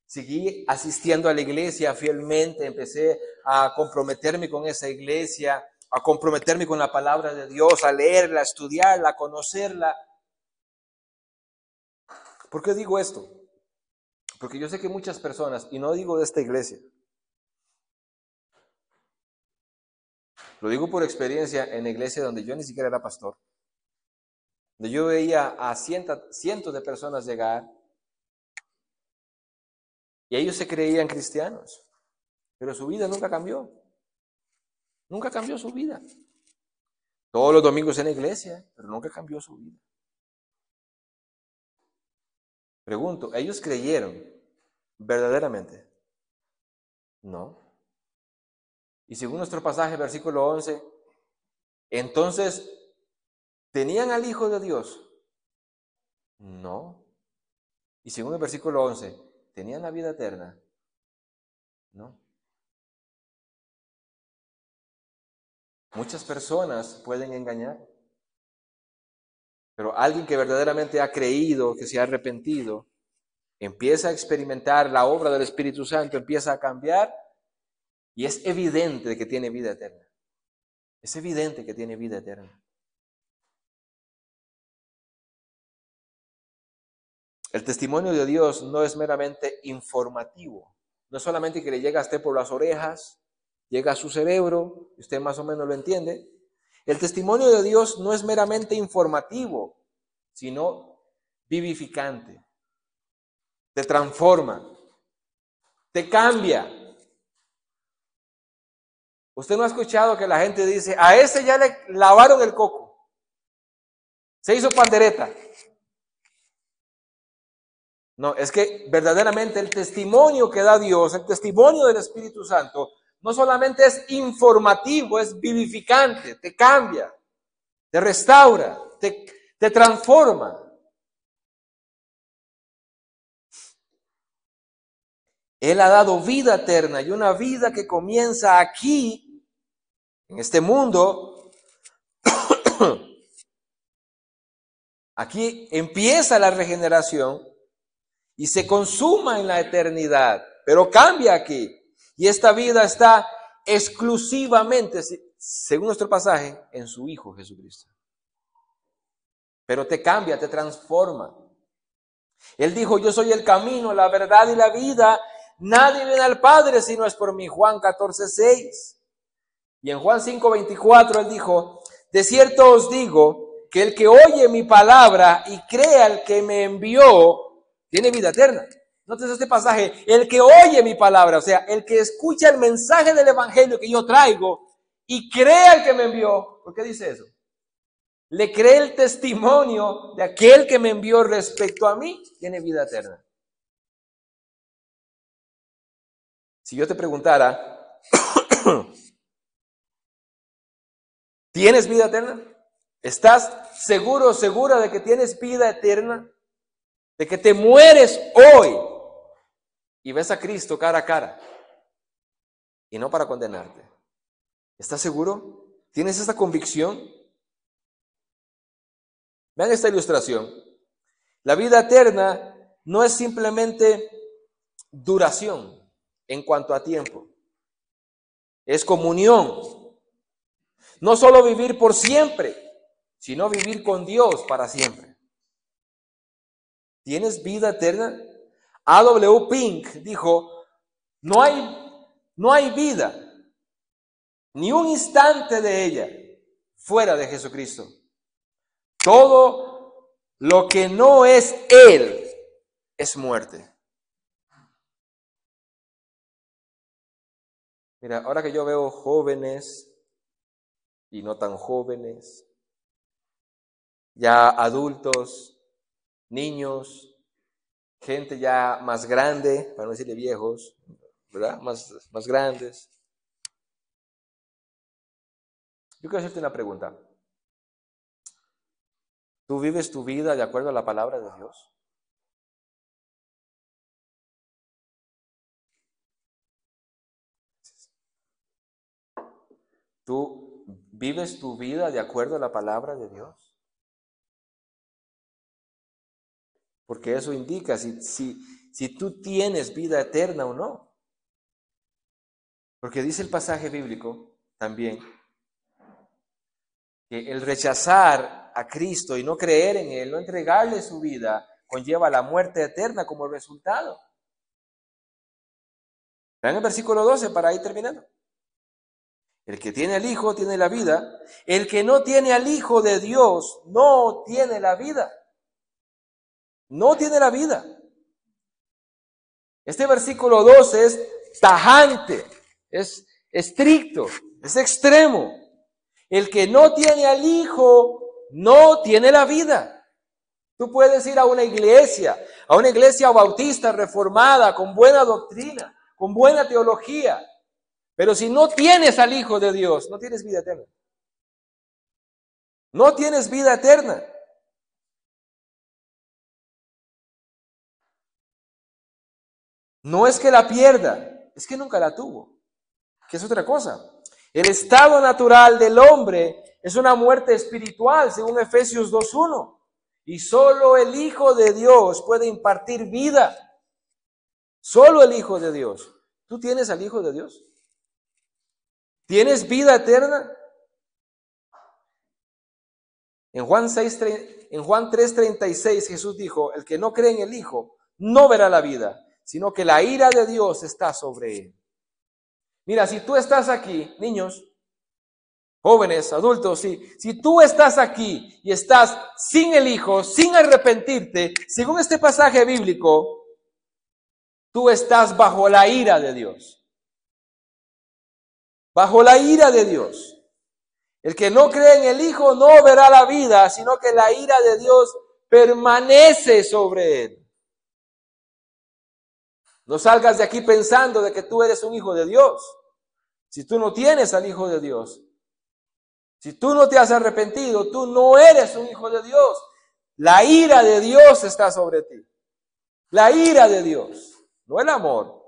Seguí asistiendo a la iglesia fielmente, empecé a comprometerme con esa iglesia, a comprometerme con la palabra de Dios, a leerla, a estudiarla, a conocerla. ¿Por qué digo esto? Porque yo sé que muchas personas, y no digo de esta iglesia, lo digo por experiencia en la iglesia donde yo ni siquiera era pastor, donde yo veía a cientos de personas llegar y ellos se creían cristianos, pero su vida nunca cambió. Nunca cambió su vida. Todos los domingos en la iglesia, pero nunca cambió su vida. Pregunto, ¿ellos creyeron verdaderamente? No. Y según nuestro pasaje, versículo 11, entonces, ¿tenían al Hijo de Dios? No. Y según el versículo 11, ¿tenían la vida eterna? No. Muchas personas pueden engañar, pero alguien que verdaderamente ha creído, que se ha arrepentido, empieza a experimentar la obra del Espíritu Santo, empieza a cambiar y es evidente que tiene vida eterna. Es evidente que tiene vida eterna. El testimonio de Dios no es meramente informativo. No es solamente que le llega a usted por las orejas, llega a su cerebro, y usted más o menos lo entiende. El testimonio de Dios no es meramente informativo, sino vivificante. Te transforma, te cambia. Usted no ha escuchado que la gente dice, a ese ya le lavaron el coco, se hizo pandereta. No, es que verdaderamente el testimonio que da Dios, el testimonio del Espíritu Santo, no solamente es informativo, es vivificante, te cambia, te restaura, te transforma. Él ha dado vida eterna y una vida que comienza aquí, en este mundo. Aquí empieza la regeneración y se consuma en la eternidad, pero cambia aquí. Y esta vida está exclusivamente, según nuestro pasaje, en su Hijo Jesucristo. Pero te cambia, te transforma. Él dijo, yo soy el camino, la verdad y la vida. Nadie viene al Padre si no es por mí. Juan 14:6. Y en Juan 5:24 él dijo, de cierto os digo que el que oye mi palabra y crea al que me envió, tiene vida eterna. Notes este pasaje, el que oye mi palabra, o sea, el que escucha el mensaje del evangelio que yo traigo y crea al que me envió. ¿Por qué dice eso? Le cree el testimonio de aquel que me envió respecto a mí, tiene vida eterna. Si yo te preguntara, ¿tienes vida eterna? ¿Estás seguro o segura de que tienes vida eterna? De que te mueres hoy y ves a Cristo cara a cara y no para condenarte. ¿Estás seguro? ¿Tienes esta convicción? Vean esta ilustración. La vida eterna no es simplemente duración en cuanto a tiempo. Es comunión. No solo vivir por siempre, sino vivir con Dios para siempre. ¿Tienes vida eterna? A.W. Pink dijo, no hay vida, ni un instante de ella, fuera de Jesucristo. Todo lo que no es Él es muerte. Mira, ahora que yo veo jóvenes y no tan jóvenes, ya adultos, niños, gente ya más grande, para no decirle viejos, ¿verdad? Más grandes. Yo quiero hacerte una pregunta. ¿Tú vives tu vida de acuerdo a la palabra de Dios? ¿Tú vives tu vida de acuerdo a la palabra de Dios? Porque eso indica si tú tienes vida eterna o no. Porque dice el pasaje bíblico también que el rechazar a Cristo y no creer en Él, no entregarle su vida, conlleva la muerte eterna como resultado. Vean el versículo 12 para ir terminando. El que tiene al Hijo tiene la vida. El que no tiene al Hijo de Dios no tiene la vida. No tiene la vida. Este versículo 12 es tajante, es estricto, es extremo. El que no tiene al Hijo no tiene la vida. Tú puedes ir a una iglesia bautista reformada, con buena doctrina, con buena teología, pero si no tienes al Hijo de Dios, no tienes vida eterna. No tienes vida eterna. No es que la pierda, es que nunca la tuvo, que es otra cosa. El estado natural del hombre es una muerte espiritual, según Efesios 2:1. Y solo el Hijo de Dios puede impartir vida. Solo el Hijo de Dios. ¿Tú tienes al Hijo de Dios? ¿Tienes vida eterna? En Juan 3:36 Jesús dijo, el que no cree en el Hijo no verá la vida, sino que la ira de Dios está sobre él. Mira, si tú estás aquí, niños, jóvenes, adultos, si tú estás aquí y estás sin el Hijo, sin arrepentirte, según este pasaje bíblico, tú estás bajo la ira de Dios. Bajo la ira de Dios. El que no cree en el Hijo no verá la vida, sino que la ira de Dios permanece sobre él. No salgas de aquí pensando de que tú eres un hijo de Dios. Si tú no tienes al Hijo de Dios, si tú no te has arrepentido, tú no eres un hijo de Dios. La ira de Dios está sobre ti. La ira de Dios, no el amor.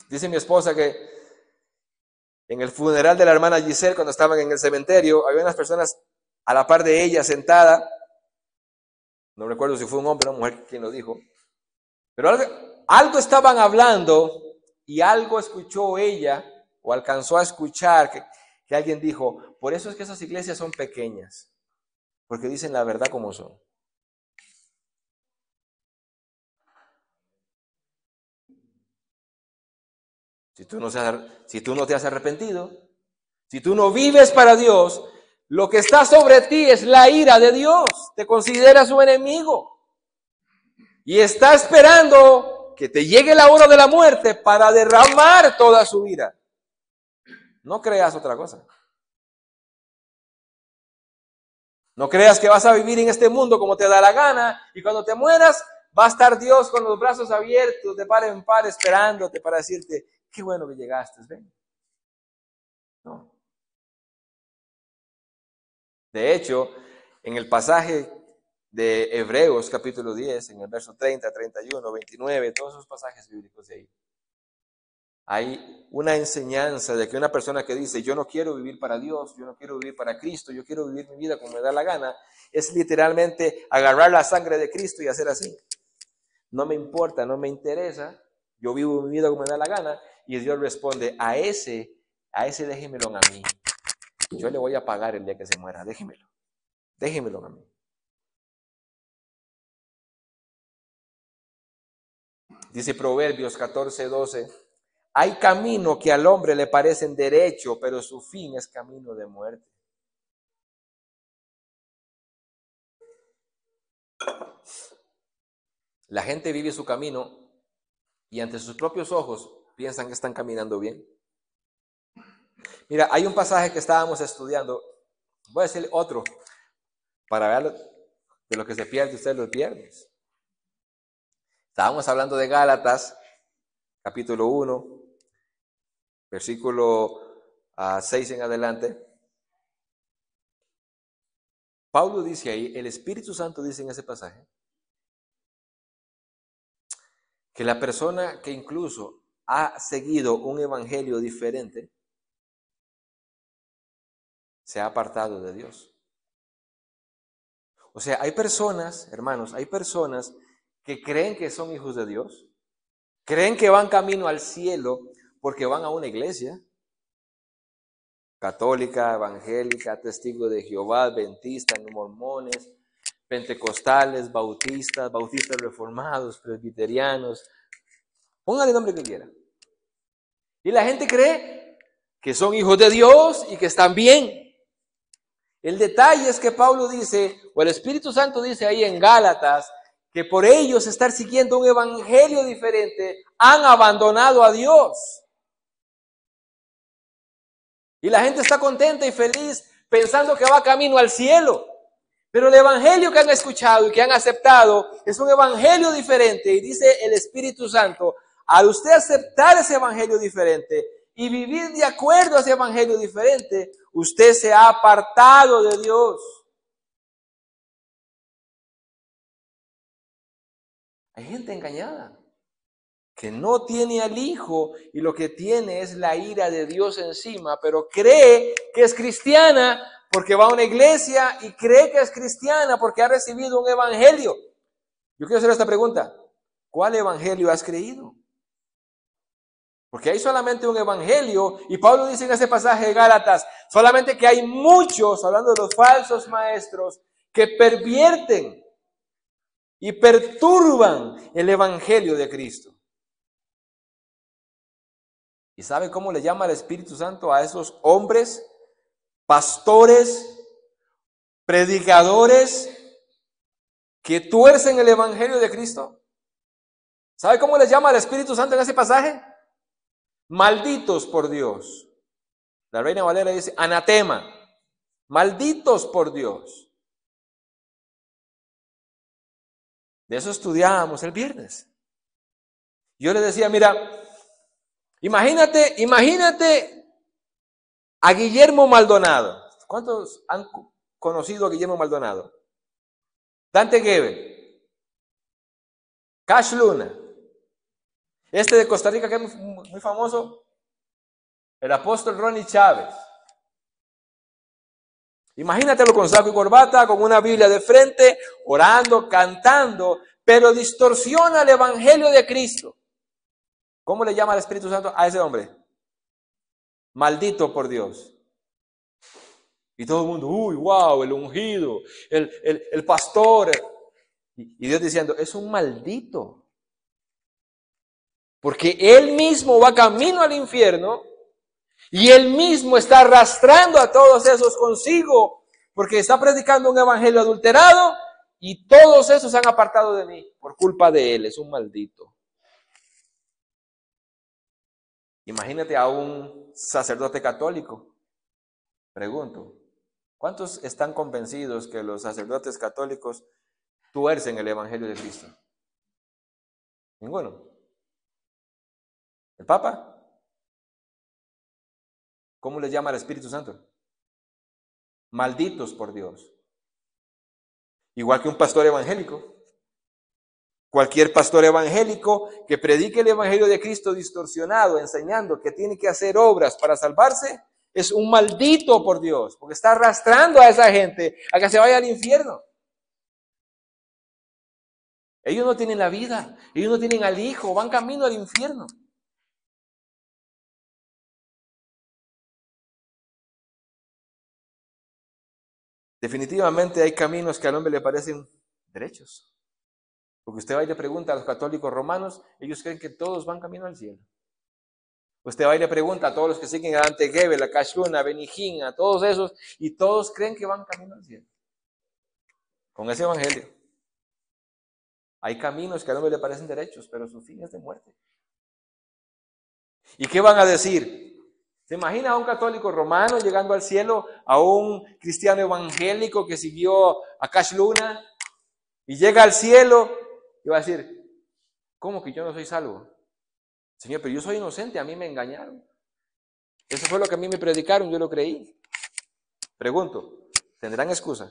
Dice mi esposa que en el funeral de la hermana Giselle, cuando estaban en el cementerio, había unas personas a la par de ella sentada. No recuerdo si fue un hombre o una mujer quien lo dijo. Pero algo estaban hablando y algo escuchó ella o alcanzó a escuchar que alguien dijo, por eso es que esas iglesias son pequeñas, porque dicen la verdad como son. Si tú no te has arrepentido, si tú no vives para Dios, lo que está sobre ti es la ira de Dios. Te considera su enemigo. Y está esperando que te llegue la hora de la muerte para derramar toda su ira. No creas otra cosa. No creas que vas a vivir en este mundo como te da la gana y cuando te mueras va a estar Dios con los brazos abiertos de par en par esperándote para decirte, qué bueno que llegaste, ven. No. De hecho, en el pasaje de Hebreos capítulo 10, en el verso 30, 31, 29, todos esos pasajes bíblicos de ahí, hay una enseñanza de que una persona que dice, yo no quiero vivir para Dios, yo no quiero vivir para Cristo, yo quiero vivir mi vida como me da la gana, es literalmente agarrar la sangre de Cristo y hacer así. No me importa, no me interesa, yo vivo mi vida como me da la gana, y Dios responde, a ese déjemelo a mí. Yo le voy a pagar el día que se muera, déjemelo a mí. Dice Proverbios 14:12, hay camino que al hombre le parecen derecho, pero su fin es camino de muerte. La gente vive su camino y ante sus propios ojos piensan que están caminando bien. Mira, hay un pasaje que estábamos estudiando, voy a decir otro, para ver de lo que se pierde usted los viernes. Estábamos hablando de Gálatas, capítulo 1, versículo 6 en adelante. Pablo dice ahí, el Espíritu Santo dice en ese pasaje, que la persona que incluso ha seguido un evangelio diferente, se ha apartado de Dios. O sea, hay personas, hermanos, hay personas que creen que son hijos de Dios, creen que van camino al cielo porque van a una iglesia católica, evangélica, testigos de Jehová, adventistas, mormones, pentecostales, bautistas reformados, presbiterianos, póngale el nombre que quiera. Y la gente cree que son hijos de Dios y que están bien. El detalle es que Pablo dice, o el Espíritu Santo dice ahí en Gálatas, que por ellos estar siguiendo un evangelio diferente, han abandonado a Dios. Y la gente está contenta y feliz pensando que va camino al cielo. Pero el evangelio que han escuchado y que han aceptado es un evangelio diferente. Y dice el Espíritu Santo, al usted aceptar ese evangelio diferente y vivir de acuerdo a ese evangelio diferente, usted se ha apartado de Dios. Hay gente engañada que no tiene al Hijo y lo que tiene es la ira de Dios encima, pero cree que es cristiana porque va a una iglesia y cree que es cristiana porque ha recibido un evangelio. Yo quiero hacer esta pregunta, ¿cuál evangelio has creído? Porque hay solamente un evangelio y Pablo dice en ese pasaje de Gálatas, solamente que hay muchos, hablando de los falsos maestros, que pervierten y perturban el evangelio de Cristo. ¿Y sabe cómo le llama el Espíritu Santo a esos hombres, pastores, predicadores que tuercen el evangelio de Cristo? ¿Sabe cómo les llama el Espíritu Santo en ese pasaje? Malditos por Dios. La Reina Valera dice anatema, malditos por Dios. De eso estudiábamos el viernes. Yo le decía, mira, imagínate a Guillermo Maldonado. ¿Cuántos han conocido a Guillermo Maldonado? Dante Gebel, Cash Luna, este de Costa Rica que es muy famoso, el apóstol Ronnie Chávez. Imagínatelo con saco y corbata, con una Biblia de frente, orando, cantando, pero distorsiona el evangelio de Cristo. ¿Cómo le llama el Espíritu Santo a ese hombre? Maldito por Dios. Y todo el mundo, uy, wow, el ungido, el pastor. Y Dios diciendo, es un maldito. Porque él mismo va camino al infierno y él mismo está arrastrando a todos esos consigo porque está predicando un evangelio adulterado y todos esos se han apartado de mí por culpa de él. Es un maldito. Imagínate a un sacerdote católico. Pregunto, ¿cuántos están convencidos que los sacerdotes católicos tuercen el evangelio de Cristo? Ninguno. ¿El Papa? ¿Cómo le llama al Espíritu Santo? Malditos por Dios. Igual que un pastor evangélico. Cualquier pastor evangélico que predique el evangelio de Cristo distorsionado, enseñando que tiene que hacer obras para salvarse, es un maldito por Dios, porque está arrastrando a esa gente a que se vaya al infierno. Ellos no tienen la vida, ellos no tienen al Hijo, van camino al infierno. Definitivamente hay caminos que al hombre le parecen derechos. Porque usted va y le pregunta a los católicos romanos, ellos creen que todos van camino al cielo. Usted va y le pregunta a todos los que siguen a Dante Gebel, a Cash Luna, a Benigín, a todos esos, y todos creen que van camino al cielo. Con ese evangelio. Hay caminos que al hombre le parecen derechos, pero su fin es de muerte. ¿Y qué van a decir? ¿Se imagina a un católico romano llegando al cielo, a un cristiano evangélico que siguió a Cash Luna y llega al cielo y va a decir, ¿cómo que yo no soy salvo? Señor, pero yo soy inocente, a mí me engañaron. Eso fue lo que a mí me predicaron, yo lo creí. Pregunto, ¿tendrán excusa?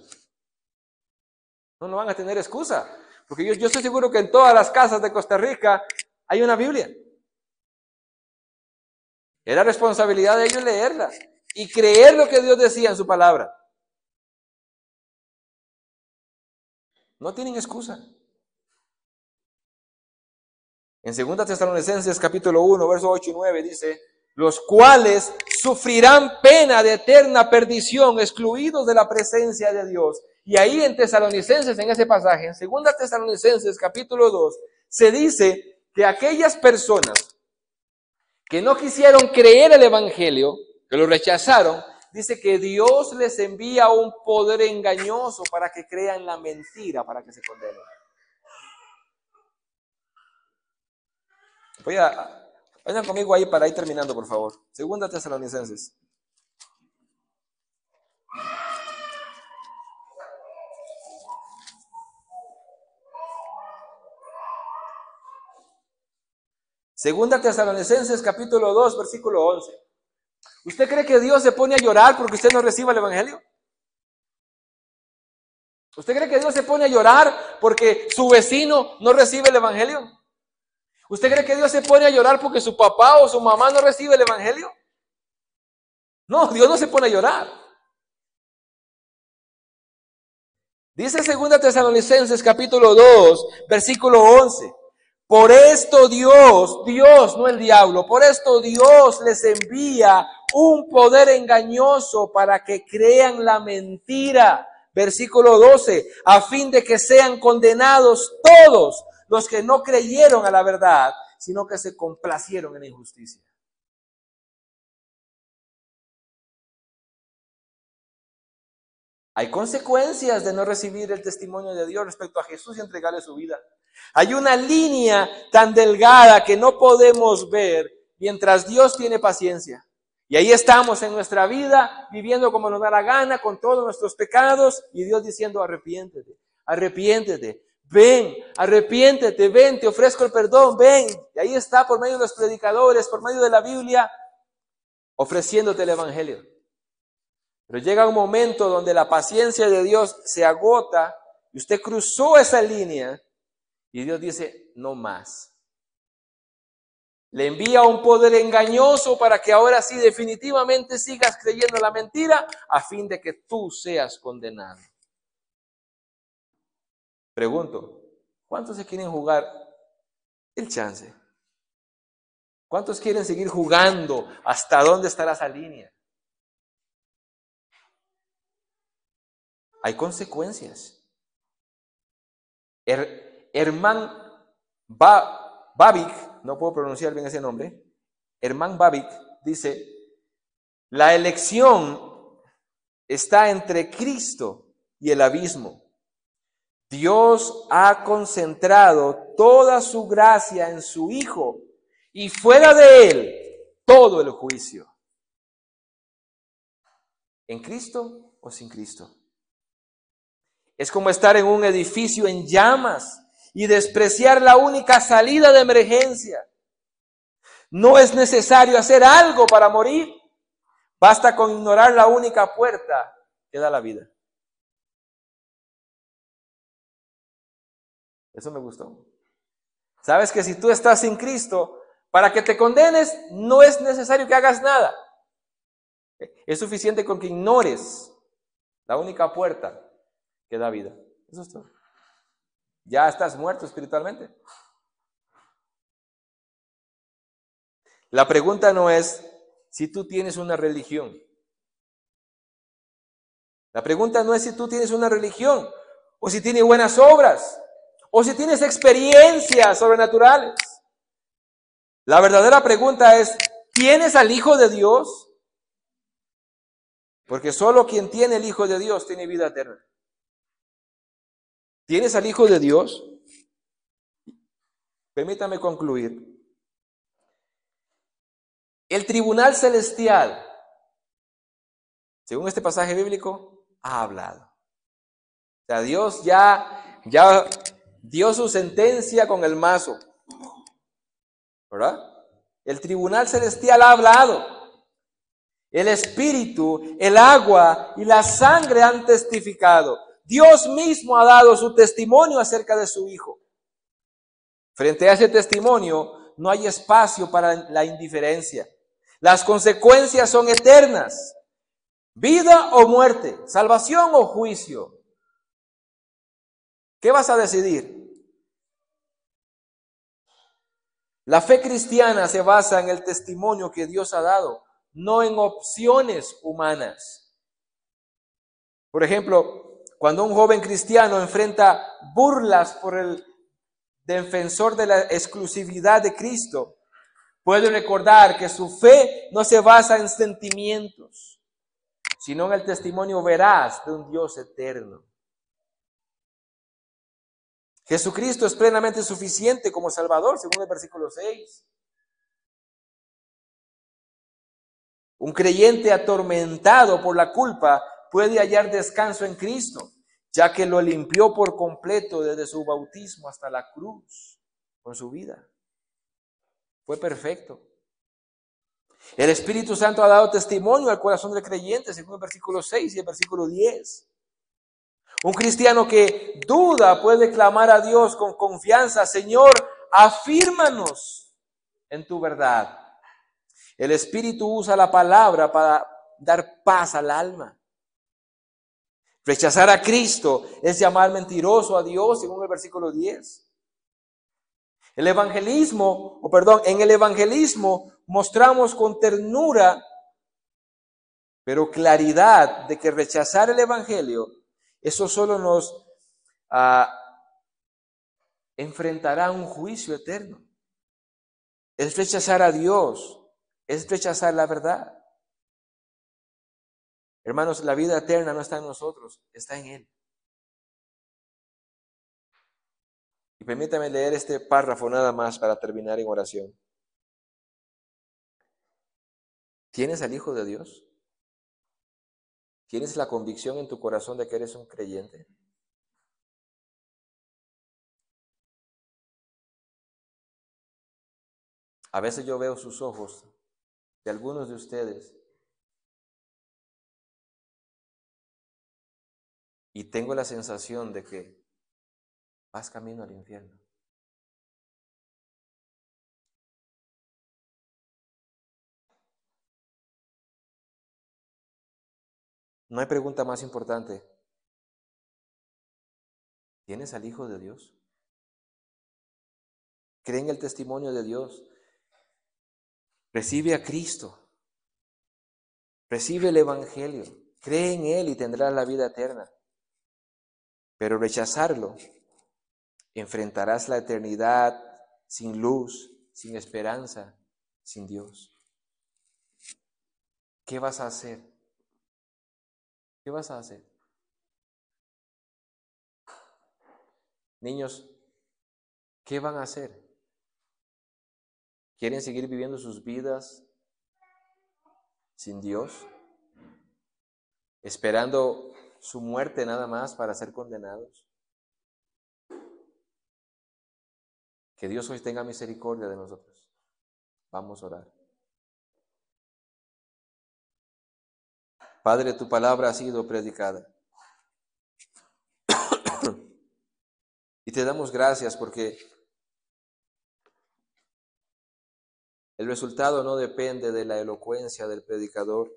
No, no van a tener excusa, porque yo estoy seguro que en todas las casas de Costa Rica hay una Biblia. Era responsabilidad de ellos leerla y creer lo que Dios decía en su palabra. No tienen excusa. En 2 Tesalonicenses capítulo 1, versos 8 y 9 dice, los cuales sufrirán pena de eterna perdición, excluidos de la presencia de Dios. Y ahí en Tesalonicenses, en ese pasaje, en 2 Tesalonicenses capítulo 2, se dice que aquellas personas que no quisieron creer el evangelio, que lo rechazaron, dice que Dios les envía un poder engañoso para que crean la mentira, para que se condenen. Vayan conmigo ahí para ir terminando, por favor. 2 Tesalonicenses. Segunda Tesalonicenses capítulo 2, versículo 11. ¿Usted cree que Dios se pone a llorar porque usted no reciba el evangelio? ¿Usted cree que Dios se pone a llorar porque su vecino no recibe el evangelio? ¿Usted cree que Dios se pone a llorar porque su papá o su mamá no recibe el evangelio? No, Dios no se pone a llorar. Dice 2 Tesalonicenses capítulo 2, versículo 11. Por esto Dios, no el diablo, por esto Dios les envía un poder engañoso para que crean la mentira. Versículo 12, a fin de que sean condenados todos los que no creyeron a la verdad, sino que se complacieron en la injusticia. Hay consecuencias de no recibir el testimonio de Dios respecto a Jesús y entregarle su vida. Hay una línea tan delgada que no podemos ver mientras Dios tiene paciencia. Y ahí estamos en nuestra vida, viviendo como nos da la gana, con todos nuestros pecados, y Dios diciendo, arrepiéntete, arrepiéntete, ven, arrepiéntete, ven, te ofrezco el perdón, ven. Y ahí está por medio de los predicadores, por medio de la Biblia, ofreciéndote el evangelio. Pero llega un momento donde la paciencia de Dios se agota y usted cruzó esa línea y Dios dice, no más. Le envía un poder engañoso para que ahora sí definitivamente sigas creyendo la mentira a fin de que tú seas condenado. Pregunto, ¿cuántos se quieren jugar el chance? ¿Cuántos quieren seguir jugando? ¿Hasta dónde estará esa línea? Hay consecuencias. Herman Bavinck, no puedo pronunciar bien ese nombre, Herman Bavinck dice, la elección está entre Cristo y el abismo. Dios ha concentrado toda su gracia en su Hijo y fuera de Él todo el juicio. ¿En Cristo o sin Cristo? Es como estar en un edificio en llamas y despreciar la única salida de emergencia. No es necesario hacer algo para morir. Basta con ignorar la única puerta que da la vida. Eso me gustó. Sabes que si tú estás sin Cristo, para que te condenes, no es necesario que hagas nada. Es suficiente con que ignores la única puerta que da vida. Eso es todo. Ya estás muerto espiritualmente. La pregunta no es si tú tienes una religión. La pregunta no es si tú tienes una religión, o si tienes buenas obras, o si tienes experiencias sobrenaturales. La verdadera pregunta es, ¿tienes al Hijo de Dios? Porque solo quien tiene el Hijo de Dios tiene vida eterna. ¿Tienes al Hijo de Dios? Permítame concluir. El tribunal celestial, según este pasaje bíblico, ha hablado. O sea, Dios ya dio su sentencia con el mazo, ¿verdad? El tribunal celestial ha hablado. El Espíritu, el agua y la sangre han testificado. Dios mismo ha dado su testimonio acerca de su Hijo. Frente a ese testimonio no hay espacio para la indiferencia. Las consecuencias son eternas. Vida o muerte, salvación o juicio. ¿Qué vas a decidir? La fe cristiana se basa en el testimonio que Dios ha dado, no en opciones humanas. Por ejemplo, cuando un joven cristiano enfrenta burlas por el defensor de la exclusividad de Cristo, puede recordar que su fe no se basa en sentimientos, sino en el testimonio veraz de un Dios eterno. Jesucristo es plenamente suficiente como Salvador, según el versículo 6. Un creyente atormentado por la culpa puede hallar descanso en Cristo, ya que lo limpió por completo desde su bautismo hasta la cruz con su vida. Fue perfecto. El Espíritu Santo ha dado testimonio al corazón del creyente, según el versículo 6 y el versículo 10. Un cristiano que duda puede clamar a Dios con confianza: Señor, afírmanos en tu verdad. El Espíritu usa la palabra para dar paz al alma. Rechazar a Cristo es llamar mentiroso a Dios, según el versículo 10. En el evangelismo mostramos con ternura, pero claridad, de que rechazar el evangelio, eso solo nos enfrentará a un juicio eterno. Es rechazar a Dios, es rechazar la verdad. Hermanos, la vida eterna no está en nosotros, está en Él. Y permítame leer este párrafo nada más para terminar en oración. ¿Tienes al Hijo de Dios? ¿Tienes la convicción en tu corazón de que eres un creyente? A veces yo veo sus ojos de algunos de ustedes y tengo la sensación de que vas camino al infierno. No hay pregunta más importante. ¿Tienes al Hijo de Dios? ¿Cree en el testimonio de Dios? Recibe a Cristo. Recibe el Evangelio. Cree en Él y tendrás la vida eterna. Pero rechazarlo, enfrentarás la eternidad sin luz, sin esperanza, sin Dios. ¿Qué vas a hacer? ¿Qué vas a hacer? Niños, ¿qué van a hacer? ¿Quieren seguir viviendo sus vidas sin Dios? ¿Esperando su muerte nada más para ser condenados? Que Dios hoy tenga misericordia de nosotros. Vamos a orar. Padre, tu palabra ha sido predicada. Y te damos gracias porque el resultado no depende de la elocuencia del predicador,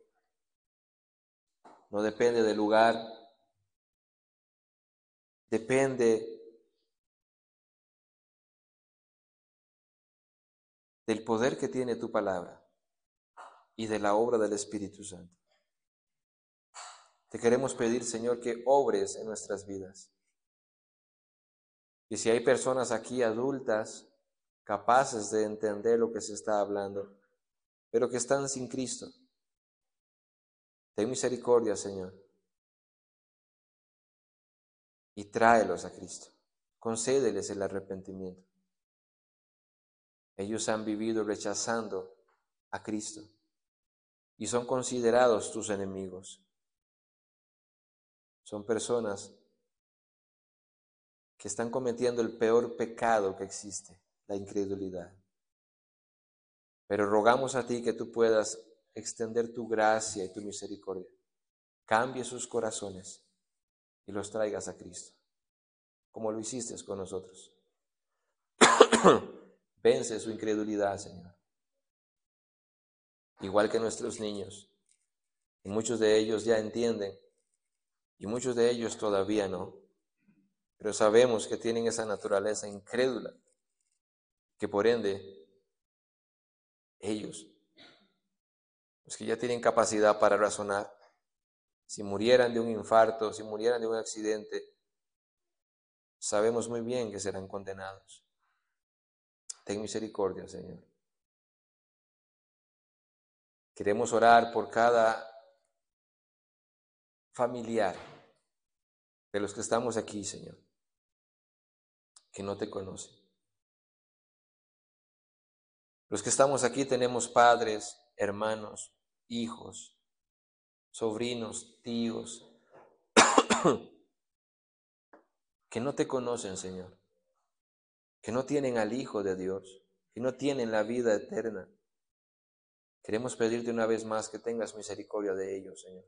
no depende del lugar, depende del poder que tiene tu palabra y de la obra del Espíritu Santo. Te queremos pedir, Señor, que obres en nuestras vidas. Y si hay personas aquí adultas, capaces de entender lo que se está hablando, pero que están sin Cristo, ten misericordia, Señor, y tráelos a Cristo. Concédeles el arrepentimiento. Ellos han vivido rechazando a Cristo y son considerados tus enemigos. Son personas que están cometiendo el peor pecado que existe, la incredulidad. Pero rogamos a ti que tú puedas extender tu gracia y tu misericordia. Cambie sus corazones y los traigas a Cristo, como lo hiciste con nosotros. Vence su incredulidad, Señor. Igual que nuestros niños. Y muchos de ellos ya entienden, y muchos de ellos todavía no. Pero sabemos que tienen esa naturaleza incrédula, que por ende, ellos, los que ya tienen capacidad para razonar, si murieran de un infarto, si murieran de un accidente, sabemos muy bien que serán condenados. Ten misericordia, Señor. Queremos orar por cada familiar de los que estamos aquí, Señor, que no te conocen. Los que estamos aquí tenemos padres, hermanos, hijos, sobrinos, tíos, que no te conocen, Señor, que no tienen al Hijo de Dios, que no tienen la vida eterna. Queremos pedirte una vez más que tengas misericordia de ellos, Señor,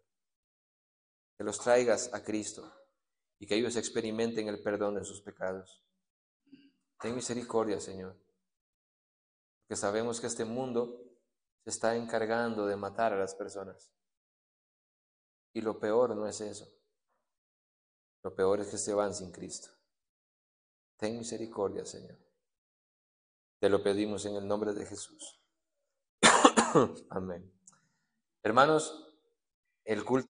que los traigas a Cristo y que ellos experimenten el perdón de sus pecados. Ten misericordia, Señor, porque sabemos que este mundo se está encargando de matar a las personas. Y lo peor no es eso. Lo peor es que se van sin Cristo. Ten misericordia, Señor. Te lo pedimos en el nombre de Jesús. Amén. Hermanos, el culto